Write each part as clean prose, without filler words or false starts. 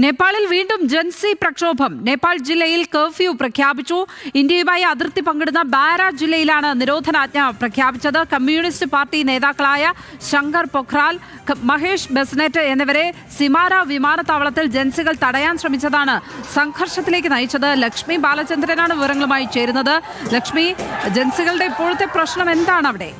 നേപ്പാളിൽ വീണ്ടും ജൻസി പ്രക്ഷോഭം. നേപ്പാൾ ജില്ലയിൽ കർഫ്യൂ പ്രഖ്യാപിച്ചു. ഇന്ത്യയുമായി അതിർത്തി പങ്കിടുന്ന ബാര ജില്ലയിലാണ് നിരോധനാജ്ഞ പ്രഖ്യാപിച്ചത്. കമ്മ്യൂണിസ്റ്റ് പാർട്ടി നേതാക്കളായ ശങ്കർ പൊഖ്രാൽ, മഹേഷ് ബെസ്നെറ്റ് എന്നിവരെ സിമാര വിമാനത്താവളത്തിൽ ജൻസികൾ തടയാൻ ശ്രമിച്ചതാണ് സംഘർഷത്തിലേക്ക് നയിച്ചത്. ലക്ഷ്മി ബാലചന്ദ്രനാണ് വിവരങ്ങളുമായി ചേരുന്നത്. ലക്ഷ്മി, ജൻസികളുടെ ഇപ്പോഴത്തെ പ്രശ്നം എന്താണ് അവിടെ?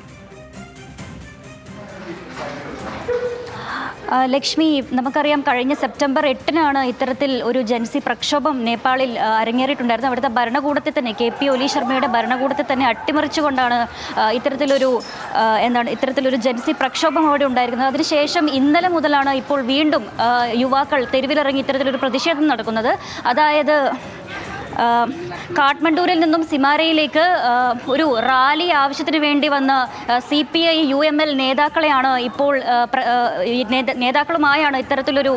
ലക്ഷ്മി, നമുക്കറിയാം കഴിഞ്ഞ സെപ്റ്റംബർ 8-നാണ് ഇത്തരത്തിൽ ഒരു ജൻസി പ്രക്ഷോഭം നേപ്പാളിൽ അരങ്ങേറിയിട്ടുണ്ടായിരുന്നത്. അവിടുത്തെ ഭരണകൂടത്തിൽ തന്നെ KP ഒലി ശർമ്മയുടെ ഭരണകൂടത്തിൽ തന്നെ അട്ടിമറിച്ചുകൊണ്ടാണ് ഇത്തരത്തിലൊരു ജൻസി പ്രക്ഷോഭം അവിടെ ഉണ്ടായിരിക്കുന്നത്. അതിനുശേഷം ഇന്നലെ മുതലാണ് ഇപ്പോൾ വീണ്ടും യുവാക്കൾ തെരുവിലിറങ്ങി ഇത്തരത്തിലൊരു പ്രതിഷേധം നടക്കുന്നത്. അതായത് കാഠ്മണ്ഡൂരിൽ നിന്നും സിമാരയിലേക്ക് ഒരു റാലി ആവശ്യത്തിന് വേണ്ടി വന്ന CPI UML നേതാക്കളെയാണ് ഇപ്പോൾ നേതാക്കളുമായാണ് ഇത്തരത്തിലൊരു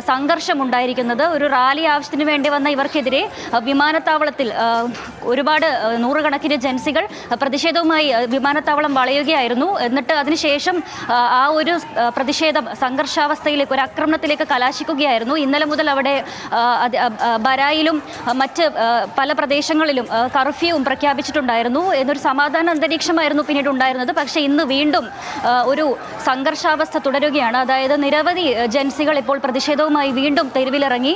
സംഘർഷം ഉണ്ടായിരിക്കുന്നത്. ഒരു റാലി ആവശ്യത്തിന് വേണ്ടി വന്ന ഇവർക്കെതിരെ വിമാനത്താവളത്തിൽ ഒരുപാട് നൂറുകണക്കിന് ജൻസികൾ പ്രതിഷേധവുമായി വിമാനത്താവളം വളയുകയായിരുന്നു. എന്നിട്ട് അതിനുശേഷം ആ ഒരു പ്രതിഷേധം സംഘർഷാവസ്ഥയിലേക്ക്, ഒരു ആക്രമണത്തിലേക്ക് കലാശിക്കുകയായിരുന്നു. ഇന്നലെ മുതൽ അവിടെ ബരായിലും മറ്റ് പല പ്രദേശങ്ങളിലും കർഫ്യൂവും പ്രഖ്യാപിച്ചിട്ടുണ്ടായിരുന്നു. എന്നൊരു സമാധാന അന്തരീക്ഷമായിരുന്നു പിന്നീട് ഉണ്ടായിരുന്നത്. പക്ഷേ ഇന്ന് വീണ്ടും ഒരു സംഘർഷാവസ്ഥ തുടരുകയാണ്. അതായത് നിരവധി ജൻസികൾ ഇപ്പോൾ പ്രതിഷേധവുമായി വീണ്ടും തെരുവിലിറങ്ങി.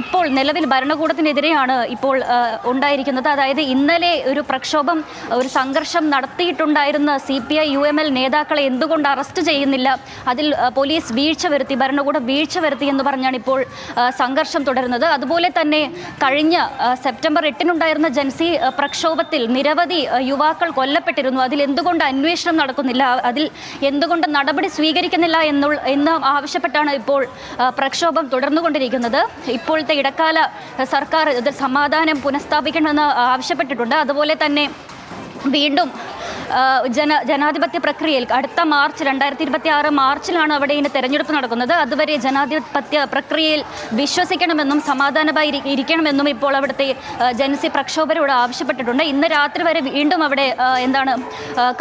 ഇപ്പോൾ നിലവിൽ ഭരണകൂടത്തിനെതിരെയാണ് ഇപ്പോൾ ഉണ്ടായിരിക്കുന്നത്. അതായത് ഇന്നലെ ഒരു പ്രക്ഷോഭം, ഒരു സംഘർഷം നടത്തിയിട്ടുണ്ടായിരുന്ന CPI UML നേതാക്കളെ എന്തുകൊണ്ട് അറസ്റ്റ് ചെയ്യുന്നില്ല, അതിൽ പോലീസ് വീഴ്ച വരുത്തി, ഭരണകൂടം വീഴ്ച വരുത്തി എന്ന് പറഞ്ഞാണ് ഇപ്പോൾ സംഘർഷം തുടരുന്നത്. അതുപോലെ തന്നെ കഴിഞ്ഞ സെപ്റ്റംബർ 8-നുണ്ടായിരുന്ന ജൻസി പ്രക്ഷോഭത്തിൽ നിരവധി യുവാക്കൾ കൊല്ലപ്പെട്ടിരുന്നു. അതിൽ എന്തുകൊണ്ട് അന്വേഷണം നടക്കുന്നില്ല, അതിൽ എന്തുകൊണ്ട് നടപടി സ്വീകരിക്കുന്നില്ല എന്ന് ആവശ്യപ്പെട്ടാണ് ഇപ്പോൾ പ്രക്ഷോഭം തുടർന്നുകൊണ്ടിരിക്കുന്നത്. ഇപ്പോഴത്തെ ഇടക്കാല സർക്കാർ ഇതിൽ സമാധാനം പുനഃസ്ഥാപിക്കണമെന്ന് ആവശ്യപ്പെട്ടിട്ടുണ്ട്. അതുപോലെ തന്നെ വീണ്ടും ജനാധിപത്യ പ്രക്രിയയിൽ അടുത്ത മാർച്ച് 2026 മാർച്ചിലാണ് അവിടെ ഇനി തെരഞ്ഞെടുപ്പ് നടക്കുന്നത്. അതുവരെ ജനാധിപത്യ പ്രക്രിയയിൽ വിശ്വസിക്കണമെന്നും സമാധാനമായി ഇരിക്കണമെന്നും ഇപ്പോൾ അവിടുത്തെ ജൻസി പ്രക്ഷോഭരോട് ആവശ്യപ്പെട്ടിട്ടുണ്ട്. ഇന്ന് രാത്രി വരെ വീണ്ടും അവിടെ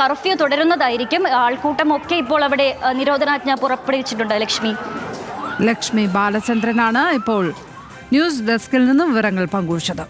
കർഫ്യൂ തുടരുന്നതായിരിക്കും. ആൾക്കൂട്ടമൊക്കെ ഇപ്പോൾ അവിടെ നിരോധനാജ്ഞ പുറപ്പെടുവിച്ചിട്ടുണ്ട്. ലക്ഷ്മി ബാലചന്ദ്രനാണ് ഇപ്പോൾ ന്യൂസ് ഡെസ്കിൽ നിന്നും വിവരങ്ങൾ പങ്കുവച്ചത്.